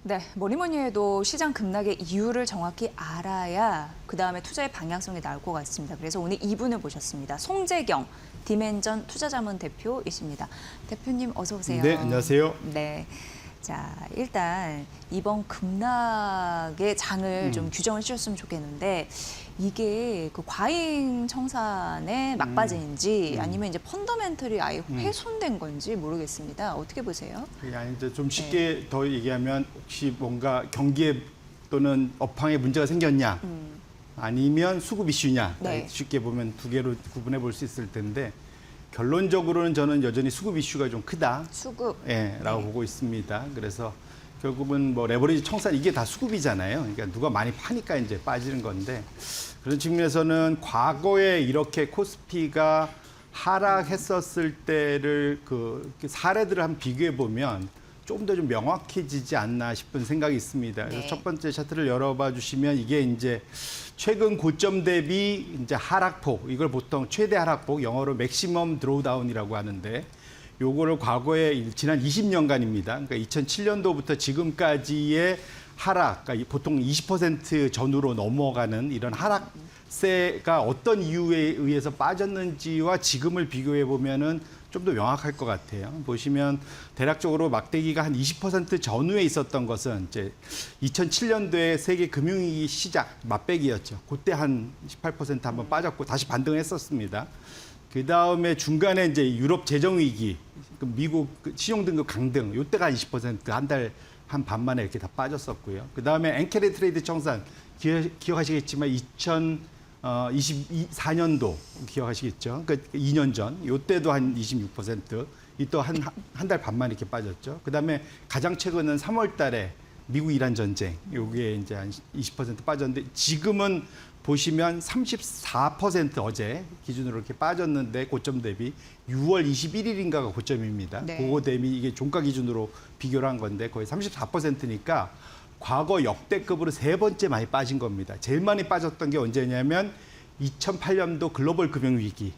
네, 뭐니 해도 시장 급락의 이유를 정확히 알아야 그다음에 투자의 방향성이 나올 것 같습니다. 그래서 오늘 이분을 모셨습니다. 송재경 디멘전 투자자문 대표이십니다. 대표님 어서 오세요. 네, 안녕하세요. 네. 자, 일단 이번 급락의 장을 좀 규정을 해주셨으면 좋겠는데 이게 그 과잉 청산의 막바지인지 아니면 이제 펀더멘털이 아예 훼손된 건지 모르겠습니다. 어떻게 보세요? 아니, 이제 좀 쉽게 더 얘기하면 혹시 뭔가 경기에 또는 업황에 문제가 생겼냐 아니면 수급 이슈냐 네. 쉽게 보면 두 개로 구분해 볼 수 있을 텐데 결론적으로는 저는 여전히 수급 이슈가 좀 크다. 수급. 라고 보고 있습니다. 그래서 결국은 뭐 레버리지 청산 이게 다 수급이잖아요. 그러니까 누가 많이 파니까 이제 빠지는 건데 그런 측면에서는 과거에 이렇게 코스피가 하락했었을 때를 그 사례들을 한번 비교해 보면 조금 더 좀 명확해지지 않나 싶은 생각이 있습니다. 그래서 네. 첫 번째 차트를 열어봐 주시면 이게 이제 최근 고점 대비 이제 하락폭, 이걸 보통 최대 하락폭, 영어로 맥시멈 드로우다운이라고 하는데 요거를 과거에 지난 20년간입니다. 그러니까 2007년도부터 지금까지의 하락, 그러니까 보통 20% 전후로 넘어가는 이런 하락세가 어떤 이유에 의해서 빠졌는지와 지금을 비교해 보면은 좀 더 명확할 것 같아요. 보시면 대략적으로 막대기가 한 20% 전후에 있었던 것은 이제 2007년도에 세계 금융위기 시작 맞배기였죠. 그때 한 18% 한번 빠졌고 다시 반등을 했었습니다. 그 다음에 중간에 이제 유럽 재정 위기, 미국 신용등급 강등, 이때가 20%한 달 한 반 만에 이렇게 다 빠졌었고요. 그 다음에 엔케레 트레이드 청산 기억하시겠지만 2024년도 기억하시겠죠? 그러니까 2년 전, 이때도 한 26%, 이 또 한 달 반만 이렇게 빠졌죠. 그 다음에 가장 최근은 3월 달에 미국 이란 전쟁, 요게 이제 한 20% 빠졌는데 지금은 보시면 34% 어제 기준으로 이렇게 빠졌는데 고점 대비 6월 21일인가가 고점입니다. 네. 그거 대비 이게 종가 기준으로 비교를 한 건데 거의 34%니까 과거 역대급으로 세 번째 많이 빠진 겁니다. 제일 많이 빠졌던 게 언제냐면 2008년도 글로벌 금융위기.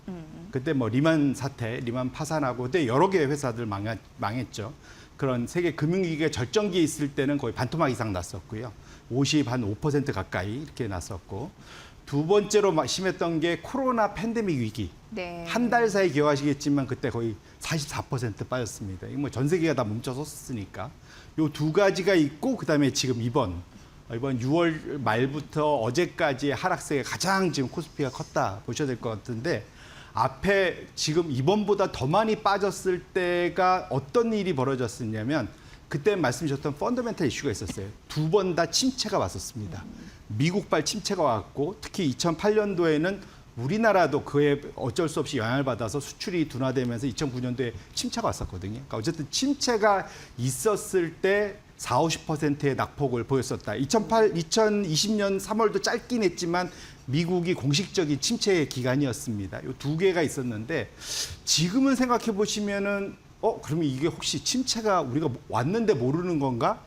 그때 뭐 리만 사태, 리만 파산하고 그때 여러 개의 회사들 망했죠. 그런 세계 금융위기가 절정기에 있을 때는 거의 반토막 이상 났었고요. 5% 가까이 이렇게 났었고. 두 번째로 심했던 게 코로나 팬데믹 위기. 네. 한 달 사이 기억하시겠지만 그때 거의 44% 빠졌습니다. 이거 뭐 전 세계가 다 멈춰섰으니까. 요 두 가지가 있고 그다음에 지금 이번 6월 말부터 어제까지의 하락세가 가장 지금 코스피가 컸다 보셔야 될 것 같은데 앞에 지금 이번보다 더 많이 빠졌을 때가 어떤 일이 벌어졌었냐면 그때 말씀 주셨던 펀더멘털 이슈가 있었어요. 두 번 다 침체가 왔었습니다. 미국발 침체가 왔고 특히 2008년도에는 우리나라도 그에 어쩔 수 없이 영향을 받아서 수출이 둔화되면서 2009년도에 침체가 왔었거든요. 그러니까 어쨌든 침체가 있었을 때 40~50%의 낙폭을 보였었다. 2020년 3월도 짧긴 했지만 미국이 공식적인 침체 기간이었습니다. 이 두 개가 있었는데 지금은 생각해 보시면은 그러면 이게 혹시 침체가 우리가 왔는데 모르는 건가?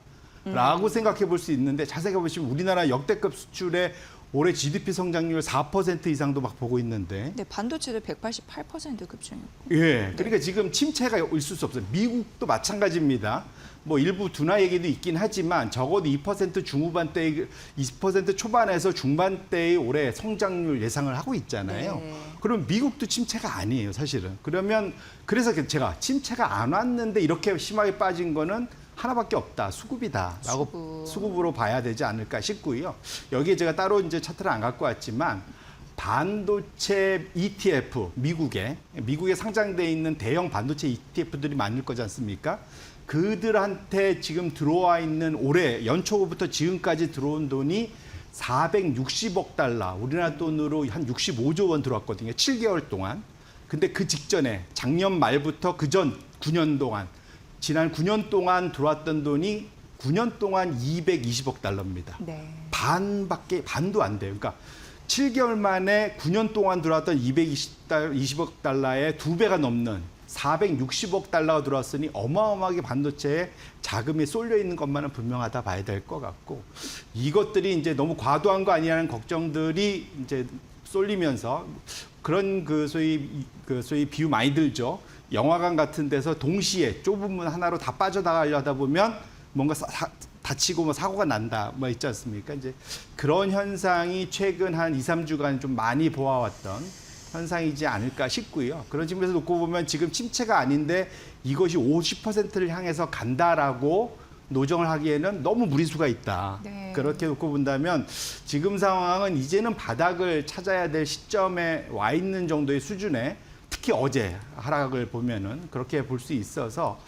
라고 생각해 볼 수 있는데 자세히 보시면 우리나라 역대급 수출의 올해 GDP 성장률 4% 이상도 막 보고 있는데. 네, 반도체도 188% 급증이고. 예. 그러니까 지금 침체가 있을 수 없어요. 미국도 마찬가지입니다. 뭐 일부 둔화 얘기도 있긴 하지만 적어도 2% 중후반대, 20% 초반에서 중반대의 올해 성장률 예상을 하고 있잖아요. 네. 그럼 미국도 침체가 아니에요, 사실은. 그래서 제가 침체가 안 왔는데 이렇게 심하게 빠진 거는 하나밖에 없다. 수급이다라고 수급으로 봐야 되지 않을까 싶고요. 여기에 제가 따로 이제 차트를 안 갖고 왔지만 반도체 ETF 미국에 상장돼 있는 대형 반도체 ETF들이 많을 거지 않습니까? 그들한테 지금 들어와 있는 올해 연초부터 지금까지 들어온 돈이 460억 달러, 우리나라 돈으로 한 65조 원 들어왔거든요. 7개월 동안. 근데 그 직전에 작년 말부터 그전 9년 동안 지난 9년 동안 들어왔던 돈이 9년 동안 220억 달러입니다. 네. 반도 안 돼요. 그러니까 7개월 만에 9년 동안 들어왔던 220억 달러의 2배가 넘는 460억 달러가 들어왔으니 어마어마하게 반도체에 자금이 쏠려 있는 것만은 분명하다 봐야 될 것 같고 이것들이 이제 너무 과도한 거 아니냐는 걱정들이 이제 쏠리면서 그런 소위 비유 많이 들죠. 영화관 같은 데서 동시에 좁은 문 하나로 다 빠져나가려 하다 보면 뭔가 다치고 뭐 사고가 난다 뭐 있지 않습니까? 이제 그런 현상이 최근 한 2, 3주간 좀 많이 보아왔던 현상이지 않을까 싶고요. 그런 측면에서 놓고 보면 지금 침체가 아닌데 이것이 50%를 향해서 간다라고 노정을 하기에는 너무 무리수가 있다. 네. 그렇게 놓고 본다면 지금 상황은 이제는 바닥을 찾아야 될 시점에 와 있는 정도의 수준에 특히 어제 하락을 보면은 그렇게 볼 수 있어서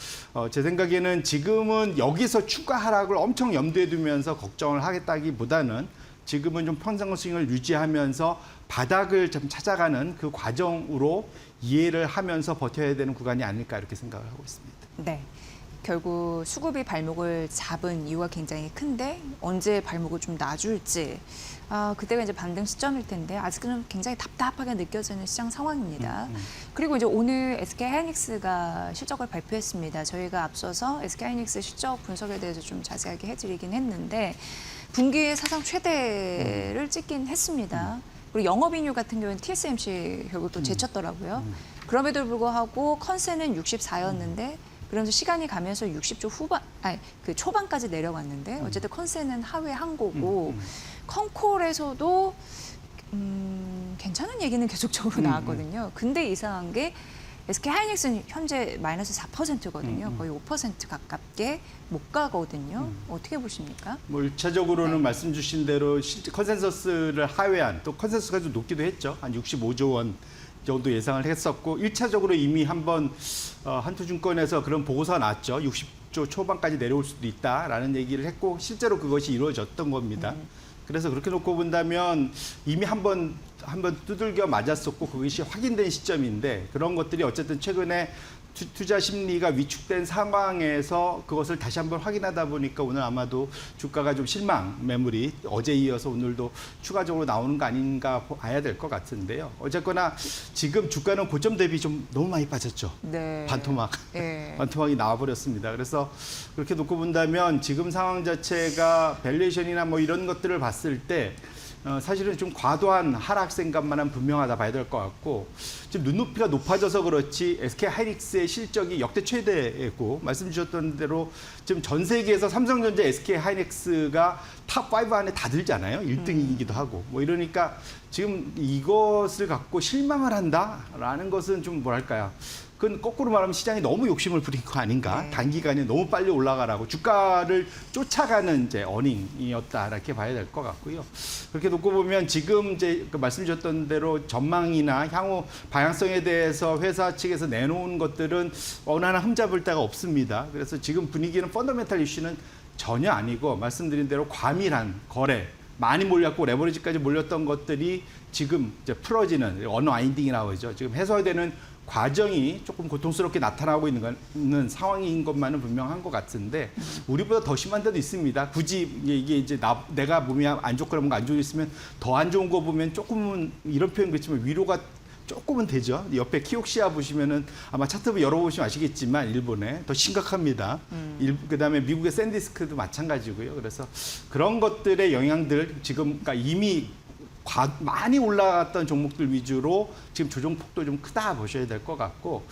제 생각에는 지금은 여기서 추가 하락을 엄청 염두에 두면서 걱정을 하겠다기보다는 지금은 좀 평상 스윙을 유지하면서 바닥을 좀 찾아가는 그 과정으로 이해를 하면서 버텨야 되는 구간이 아닐까 이렇게 생각을 하고 있습니다. 네. 결국 수급이 발목을 잡은 이유가 굉장히 큰데 언제 발목을 좀 놔줄지 그때가 이제 반등 시점일 텐데 아직은 굉장히 답답하게 느껴지는 시장 상황입니다. 그리고 이제 오늘 SK하이닉스가 실적을 발표했습니다. 저희가 앞서서 SK하이닉스 실적 분석에 대해서 좀 자세하게 해드리긴 했는데 분기 사상 최대를 찍긴 했습니다. 그리고 영업이익률 같은 경우는 TSMC 결국 또 제쳤더라고요. 그럼에도 불구하고 컨센은 64였는데 그러면서 시간이 가면서 60조 그 초반까지 내려왔는데 어쨌든 컨센은 하회 한 거고 컨콜에서도 괜찮은 얘기는 계속적으로 나왔거든요. 근데 이상한 게 SK하이닉스는 현재 마이너스 4%거든요. 거의 5% 가깝게 못 가거든요. 어떻게 보십니까? 뭐 1차적으로는 네. 말씀 주신 대로 실제 컨센서스를 하회한 또 컨센서스가 좀 높기도 했죠. 한 65조 원 정도 예상을 했었고 1차적으로 이미 한번 한투증권에서 그런 보고서가 났죠. 60조 초반까지 내려올 수도 있다라는 얘기를 했고 실제로 그것이 이루어졌던 겁니다. 그래서 그렇게 놓고 본다면 이미 한번 두들겨 맞았었고 그것이 확인된 시점인데 그런 것들이 어쨌든 최근에 투자 심리가 위축된 상황에서 그것을 다시 한번 확인하다 보니까 오늘 아마도 주가가 좀 실망 매물이 어제 이어서 오늘도 추가적으로 나오는 거 아닌가 봐야 될 것 같은데요. 어쨌거나 지금 주가는 고점 대비 좀 너무 많이 빠졌죠. 네. 반토막. 네. 반토막이 나와버렸습니다. 그래서 그렇게 놓고 본다면 지금 상황 자체가 밸류에이션이나 뭐 이런 것들을 봤을 때 사실은 좀 과도한 하락세인가만은 분명하다 봐야 될 것 같고 지금 눈높이가 높아져서 그렇지 SK하이닉스의 실적이 역대 최대고 말씀 주셨던 대로 지금 전 세계에서 삼성전자, SK하이닉스가 탑5 안에 다 들잖아요. 1등이기도 하고 뭐 이러니까 지금 이것을 갖고 실망을 한다라는 것은 좀 뭐랄까요. 그건 거꾸로 말하면 시장이 너무 욕심을 부린 거 아닌가. 네. 단기간에 너무 빨리 올라가라고 주가를 쫓아가는 이제 어닝이었다 이렇게 봐야 될 것 같고요. 그렇게 놓고 보면 지금 이제 그 말씀 주셨던 대로 전망이나 향후 방향성에 대해서 회사 측에서 내놓은 것들은 어느 하나 흠잡을 데가 없습니다. 그래서 지금 분위기는 펀더멘탈 이슈는 전혀 아니고 말씀드린 대로 과밀한 거래 많이 몰렸고 레버리지까지 몰렸던 것들이 지금 이제 풀어지는 언와인딩이라고 하죠. 지금 해소되는 과정이 조금 고통스럽게 나타나고 있는 상황인 것만은 분명한 것 같은데 우리보다 더 심한 데도 있습니다. 굳이 이게 이제 내가 몸이 안 좋거나 뭔가 안 좋은 게 있으면 더 안 좋은 거 보면 조금은 이런 표현 그렇지만 위로가 조금은 되죠. 옆에 키옥시아 보시면은 아마 차트 열어보시면 아시겠지만 일본에 더 심각합니다. 그다음에 미국의 샌디스크도 마찬가지고요. 그래서 그런 것들의 영향들 지금 그러니까 이미 많이 올라갔던 종목들 위주로 지금 조정폭도 좀 크다 보셔야 될 것 같고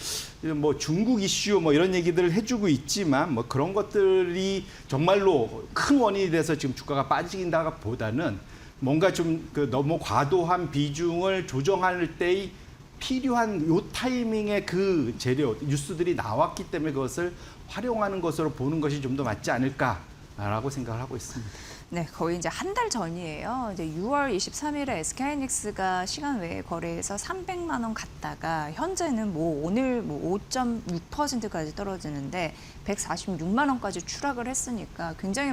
뭐 중국 이슈 뭐 이런 얘기들을 해주고 있지만 뭐 그런 것들이 정말로 큰 원인이 돼서 지금 주가가 빠진다보다는 뭔가 좀 그 너무 과도한 비중을 조정할 때의 필요한 요 타이밍에 그 재료 뉴스들이 나왔기 때문에 그것을 활용하는 것으로 보는 것이 좀 더 맞지 않을까라고 생각을 하고 있습니다. 네, 거의 이제 한 달 전이에요. 이제 6월 23일에 SK하이닉스가 시간 외에 거래해서 300만 원 갔다가 현재는 뭐 오늘 뭐 5.6%까지 떨어지는데 146만 원까지 추락을 했으니까 굉장히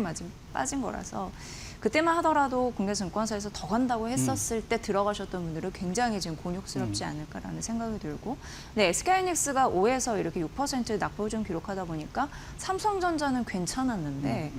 빠진 거라서 그때만 하더라도 국내 증권사에서 더 간다고 했었을 때 들어가셨던 분들은 굉장히 지금 곤욕스럽지 않을까라는 생각이 들고 근데 SK하이닉스가 5에서 이렇게 6% 낙폭을 기록하다 보니까 삼성전자는 괜찮았는데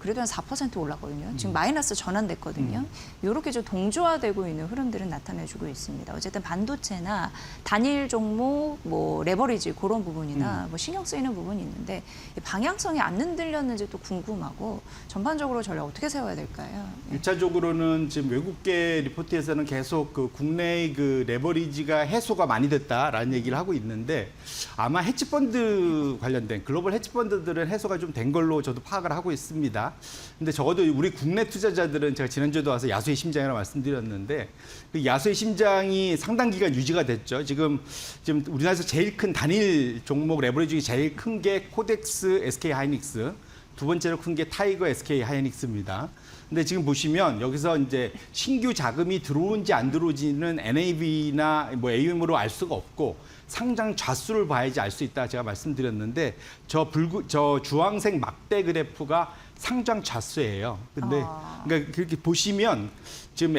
그래도 한 4% 올랐거든요. 지금 마이너스 전환됐거든요. 이렇게 좀 동조화되고 있는 흐름들은 나타내주고 있습니다. 어쨌든 반도체나 단일 종목, 뭐 레버리지 그런 부분이나 뭐 신경 쓰이는 부분이 있는데 이 방향성이 안 흔들렸는지 또 궁금하고 전반적으로 전략 어떻게 세워야 될까요? 예. 1차적으로는 지금 외국계 리포트에서는 계속 그 국내의 그 레버리지가 해소가 많이 됐다라는 얘기를 하고 있는데 아마 헤지펀드 관련된 글로벌 헤지펀드들은 해소가 좀 된 걸로 저도 파악을 하고 있습니다. 근데 적어도 우리 국내 투자자들은 제가 지난주에도 와서 야수의 심장이라고 말씀드렸는데 그 야수의 심장이 상당 기간 유지가 됐죠. 지금 우리나라에서 제일 큰 단일 종목 레버리지 중에 제일 큰 게 코덱스 SK 하이닉스, 두 번째로 큰 게 타이거 SK 하이닉스입니다. 근데 지금 보시면 여기서 이제 신규 자금이 들어온지 안 들어오지는 NAV나 뭐 AUM으로 알 수가 없고 상장 좌수를 봐야지 알 수 있다 제가 말씀드렸는데 저 주황색 막대 그래프가 상장 좌수예요. 근데 그러니까 그렇게 보시면 지금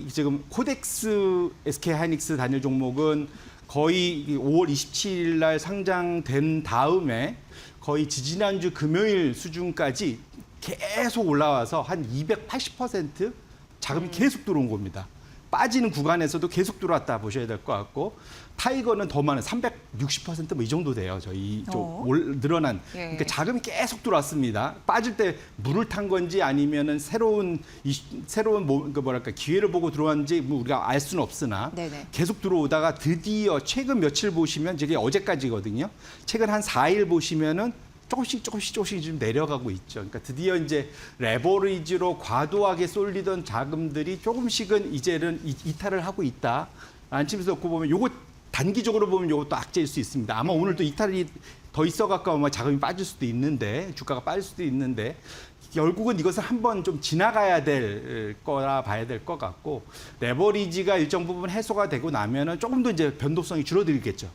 지금 코덱스 SK 하이닉스 단일 종목은 거의 5월 27일 날 상장된 다음에 거의 지지난주 금요일 수준까지 계속 올라와서 한 280% 자금이 계속 들어온 겁니다. 빠지는 구간에서도 계속 들어왔다 보셔야 될 것 같고 타이거는 더 많은 360%뭐 이 정도 돼요. 저희 늘어난 예. 그러니까 자금이 계속 들어왔습니다. 빠질 때 물을 탄 건지 아니면은 새로운 기회를 보고 들어왔는지 뭐 우리가 알 수는 없으나 네네. 계속 들어오다가 드디어 최근 며칠 보시면 저게 어제까지거든요. 최근 한 4일 보시면은 조금씩 좀 내려가고 있죠. 그러니까 드디어 이제 레버리지로 과도하게 쏠리던 자금들이 조금씩은 이제는 이탈을 하고 있다라는 측면에서 놓고 보면 요거 단기적으로 보면 요것도 악재일 수 있습니다. 아마 오늘도 이탈이 더 있어갖고 아마 자금이 빠질 수도 있는데 주가가 빠질 수도 있는데 결국은 이것을 한번 좀 지나가야 될 거라 봐야 될 것 같고 레버리지가 일정 부분 해소가 되고 나면은 조금 더 이제 변동성이 줄어들겠죠.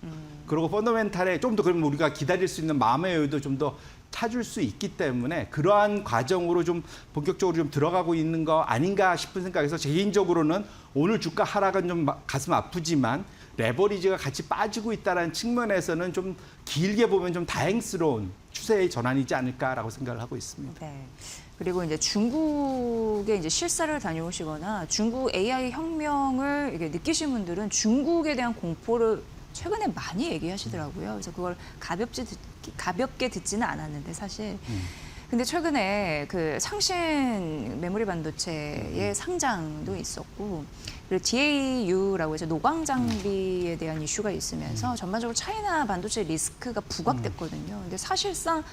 그리고 펀더멘탈에 좀 더 그러면 우리가 기다릴 수 있는 마음의 여유도 좀 더 찾을 수 있기 때문에 그러한 과정으로 좀 본격적으로 좀 들어가고 있는 거 아닌가 싶은 생각에서 개인적으로는 오늘 주가 하락은 좀 가슴 아프지만 레버리지가 같이 빠지고 있다는 측면에서는 좀 길게 보면 좀 다행스러운 추세의 전환이지 않을까라고 생각을 하고 있습니다. 네. 그리고 이제 중국에 이제 실사를 다녀오시거나 중국 AI 혁명을 이렇게 느끼신 분들은 중국에 대한 공포를 최근에 많이 얘기하시더라고요. 그래서 그걸 가볍게 듣지는 않았는데 사실. 근데 최근에 그 상신 메모리 반도체의 상장도 있었고, 그리고 DAU라고 해서 노광 장비에 대한 이슈가 있으면서 전반적으로 차이나 반도체 리스크가 부각됐거든요. 근데 사실상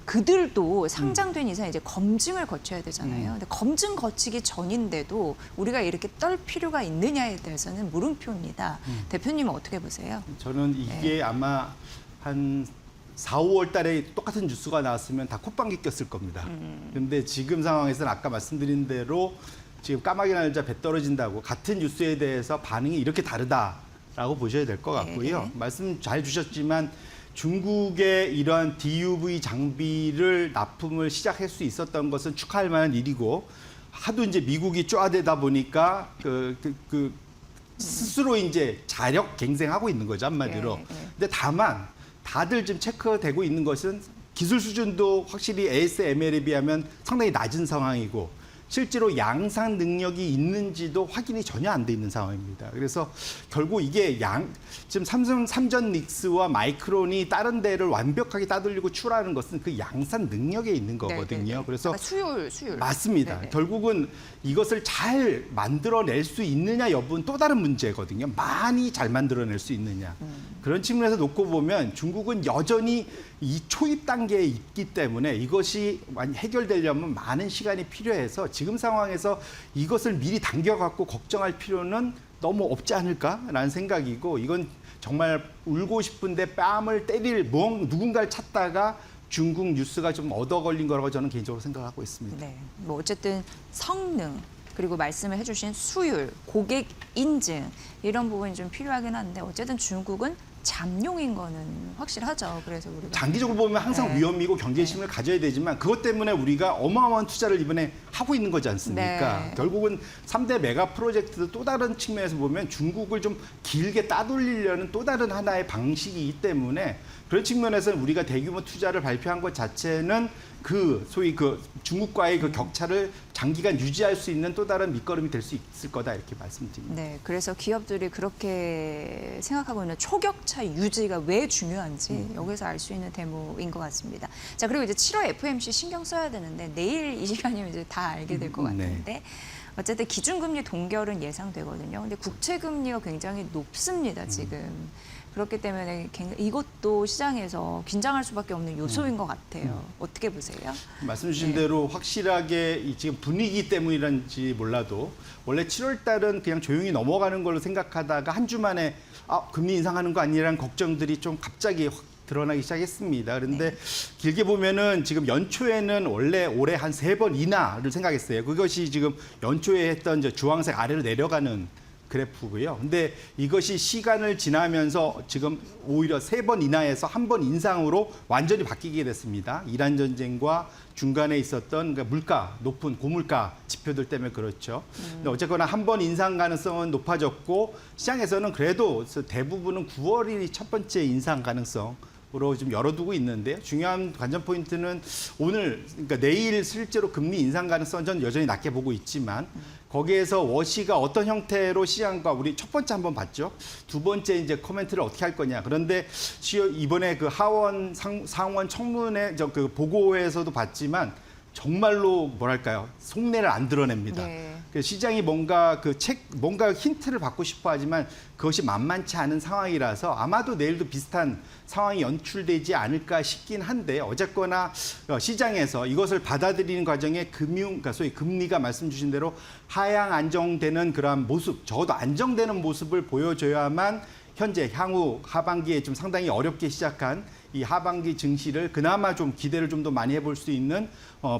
그들도 상장된 이상 이제 검증을 거쳐야 되잖아요. 근데 검증 거치기 전인데도 우리가 이렇게 떨 필요가 있느냐에 대해서는 물음표입니다. 대표님은 어떻게 보세요? 저는 이게 아마 한 4, 5월 달에 똑같은 뉴스가 나왔으면 다 콧방귀 꼈을 겁니다. 그런데 지금 상황에서는 아까 말씀드린 대로 지금 까마귀 날자 배 떨어진다고 같은 뉴스에 대해서 반응이 이렇게 다르다라고 보셔야 될 것 같고요. 네. 말씀 잘 주셨지만 중국의 이러한 DUV 장비를 납품을 시작할 수 있었던 것은 축하할 만한 일이고 하도 이제 미국이 쪼아대다 보니까 스스로 이제 자력 갱생하고 있는 거죠, 한마디로. 근데 다만 다들 지금 체크되고 있는 것은 기술 수준도 확실히 ASML에 비하면 상당히 낮은 상황이고 실제로 양산 능력이 있는지도 확인이 전혀 안 돼 있는 상황입니다. 그래서 결국 이게 지금 삼전 닉스와 마이크론이 다른 데를 완벽하게 따돌리고 출하하는 것은 그 양산 능력에 있는 거거든요. 네네네. 그래서 수율. 맞습니다. 네네. 결국은 이것을 잘 만들어낼 수 있느냐 여부는 또 다른 문제거든요. 많이 잘 만들어낼 수 있느냐. 그런 측면에서 놓고 보면 중국은 여전히 이 초입 단계에 있기 때문에 이것이 해결되려면 많은 시간이 필요해서 지금 상황에서 이것을 미리 당겨갖고 걱정할 필요는 너무 없지 않을까라는 생각이고 이건 정말 울고 싶은데 뺨을 때릴 누군가를 찾다가 중국 뉴스가 좀 얻어 걸린 거라고 저는 개인적으로 생각하고 있습니다. 네. 뭐 어쨌든 성능 그리고 말씀을 해주신 수율, 고객 인증 이런 부분이 좀 필요하긴 한데 어쨌든 중국은 잠룡인 거는 확실하죠. 그래서 우리가 장기적으로 보면 항상 네. 위험이고 경계심을 가져야 되지만 그것 때문에 우리가 어마어마한 투자를 이번에 하고 있는 거지 않습니까? 네. 결국은 3대 메가 프로젝트도 또 다른 측면에서 보면 중국을 좀 길게 따돌리려는 또 다른 하나의 방식이기 때문에 그런 측면에서는 우리가 대규모 투자를 발표한 것 자체는 소위 중국과의 그 격차를 장기간 유지할 수 있는 또 다른 밑거름이 될 수 있을 거다 이렇게 말씀드립니다. 네, 그래서 기업들이 그렇게 생각하고 있는 초격차 유지가 왜 중요한지 여기서 알 수 있는 대목인 것 같습니다. 자, 그리고 이제 7월 FOMC 신경 써야 되는데 내일 이 시간이면 이제 다 알게 될 것 같은데 어쨌든 기준금리 동결은 예상되거든요. 근데 국채금리가 굉장히 높습니다, 지금. 그렇기 때문에 이것도 시장에서 긴장할 수밖에 없는 요소인 것 같아요. 어떻게 보세요? 말씀 주신 대로 확실하게 지금 분위기 때문이란지 몰라도 원래 7월 달은 그냥 조용히 넘어가는 걸로 생각하다가 한 주 만에 금리 인상하는 거 아니라는 걱정들이 좀 갑자기 확 드러나기 시작했습니다. 그런데 길게 보면은 지금 연초에는 원래 올해 한 3번 인하를 생각했어요. 그것이 지금 연초에 했던 주황색 아래로 내려가는 그래프고요. 근데 이것이 시간을 지나면서 지금 오히려 3번 인하에서 1번 인상으로 완전히 바뀌게 됐습니다. 이란 전쟁과 중간에 있었던 그러니까 물가, 높은 고물가 지표들 때문에 그렇죠. 근데 어쨌거나 1번 인상 가능성은 높아졌고 시장에서는 그래도 대부분은 9월이 첫 번째 인상 가능성 으로 좀 열어두고 있는데요. 중요한 관전 포인트는 오늘, 그러니까 내일 실제로 금리 인상 가능성은 전 여전히 낮게 보고 있지만 거기에서 워시가 어떤 형태로 시장과 우리 첫 번째 한번 봤죠. 두 번째 이제 코멘트를 어떻게 할 거냐. 그런데 이번에 그 상원 청문회 그 보고에서도 봤지만 정말로 뭐랄까요 속내를 안 드러냅니다. 네. 시장이 뭔가 뭔가 힌트를 받고 싶어 하지만 그것이 만만치 않은 상황이라서 아마도 내일도 비슷한 상황이 연출되지 않을까 싶긴 한데 어쨌거나 시장에서 이것을 받아들이는 과정에 그러니까 소위 금리가 말씀 주신 대로 하향 안정되는 그러한 모습, 적어도 안정되는 모습을 보여줘야만 현재 향후 하반기에 좀 상당히 어렵게 시작한 이 하반기 증시를 그나마 좀 기대를 좀 더 많이 해볼 수 있는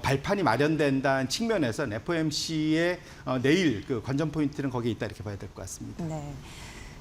발판이 마련된다는 측면에서 FOMC의 내일 그 관전 포인트는 거기에 있다 이렇게 봐야 될 것 같습니다. 네.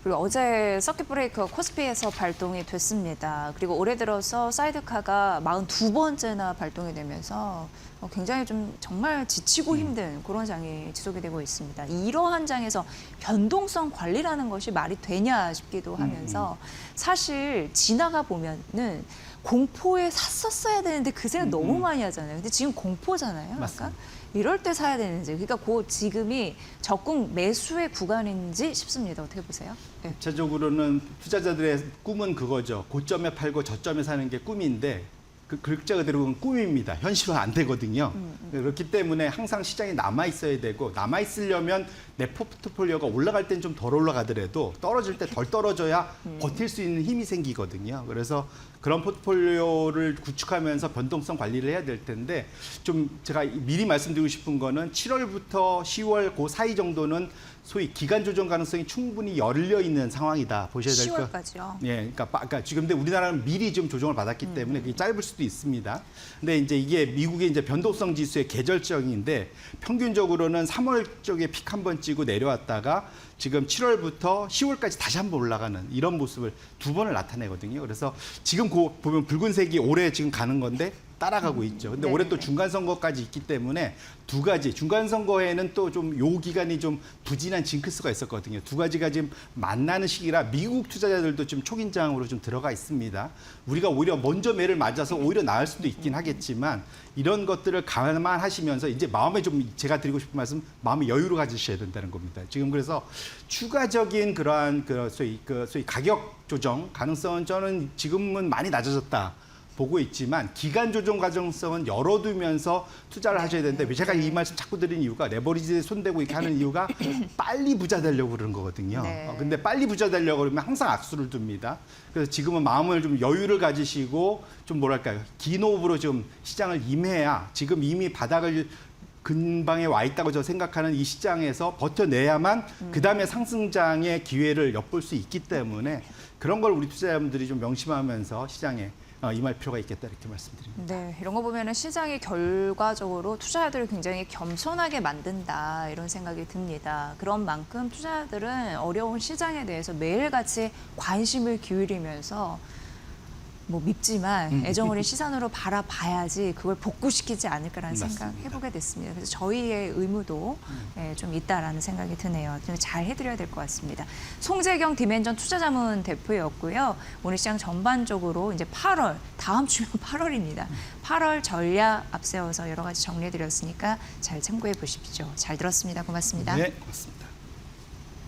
그리고 어제 서킷 브레이커 코스피에서 발동이 됐습니다. 그리고 올해 들어서 사이드카가 42번째나 발동이 되면서 굉장히 좀 정말 지치고 힘든 그런 장이 지속이 되고 있습니다. 이러한 장에서 변동성 관리라는 것이 말이 되냐 싶기도 하면서 사실 지나가 보면은 공포에 샀었어야 되는데 그 생각 너무 많이 하잖아요. 근데 지금 공포잖아요. 맞습니다. 그러니까 이럴 때 사야 되는지, 그러니까 그 지금이 적극 매수의 구간인지 싶습니다. 어떻게 보세요? 네. 전체적으로는 투자자들의 꿈은 그거죠. 고점에 팔고 저점에 사는 게 꿈인데 그 글자 그대로 그건 꿈입니다. 현실화 안 되거든요. 그렇기 때문에 항상 시장에 남아 있어야 되고 남아 있으려면 내 포트폴리오가 올라갈 땐 좀 덜 올라가더라도 떨어질 때 덜 떨어져야 버틸 수 있는 힘이 생기거든요. 그래서 그런 포트폴리오를 구축하면서 변동성 관리를 해야 될 텐데 좀 제가 미리 말씀드리고 싶은 거는 7월부터 10월 그 사이 정도는 소위 기간 조정 가능성이 충분히 열려 있는 상황이다 보셔야 될 것. 10월까지요. 예, 그러니까 지금 근데 우리나라는 미리 좀 조정을 받았기 때문에 그게 짧을 수도 있습니다. 근데 이제 이게 미국의 이제 변동성 지수의 계절적인데 평균적으로는 3월 쪽에 픽 한 번 찍고 내려왔다가 지금 7월부터 10월까지 다시 한번 올라가는 이런 모습을 2번을 나타내거든요. 그래서 지금 보면 붉은색이 올해 지금 가는 건데 따라가고 있죠. 근데 올해 또 중간 선거까지 있기 때문에 두 가지 중간 선거에는 또 좀 요 기간이 좀 부진한 징크스가 있었거든요. 두 가지가 지금 만나는 시기라 미국 투자자들도 지금 초긴장으로 좀 들어가 있습니다. 우리가 오히려 먼저 매를 맞아서 오히려 나을 수도 있긴 하겠지만 이런 것들을 감안하시면서 이제 마음에 좀 제가 드리고 싶은 말씀 마음의 여유를 가지셔야 된다는 겁니다. 지금 그래서 추가적인 그러한 소위 가격 조정 가능성은 저는 지금은 많이 낮아졌다. 보고 있지만 기간 조정 가능성은 열어두면서 투자를 하셔야 되는데 제가 이 말씀 자꾸 드리는 이유가 레버리지에 손대고 이렇게 하는 이유가 빨리 부자 되려고 그러는 거거든요. 네. 근데 빨리 부자 되려고 그러면 항상 악수를 둡니다. 그래서 지금은 마음을 좀 여유를 가지시고 좀 뭐랄까요. 긴 호흡으로 좀 시장을 임해야 지금 이미 바닥을 근방에 와 있다고 저 생각하는 이 시장에서 버텨내야만 그다음에 상승장의 기회를 엿볼 수 있기 때문에 그런 걸 우리 투자자분들이 좀 명심하면서 시장에 임할 필요가 있겠다 이렇게 말씀드립니다. 네, 이런 거 보면은 시장이 결과적으로 투자자들을 굉장히 겸손하게 만든다 이런 생각이 듭니다. 그런 만큼 투자자들은 어려운 시장에 대해서 매일같이 관심을 기울이면서 뭐 밉지만 애정 어린 시선으로 바라봐야지 그걸 복구시키지 않을까라는 맞습니다. 생각 해보게 됐습니다. 그래서 저희의 의무도 좀 있다라는 생각이 드네요. 좀 잘 해드려야 될 것 같습니다. 송재경 디멘전 투자자문 대표였고요. 오늘 시장 전반적으로 이제 8월, 다음 주면 8월입니다. 8월 전략 앞세워서 여러 가지 정리해드렸으니까 잘 참고해 보십시오. 잘 들었습니다. 고맙습니다. 네, 고맙습니다.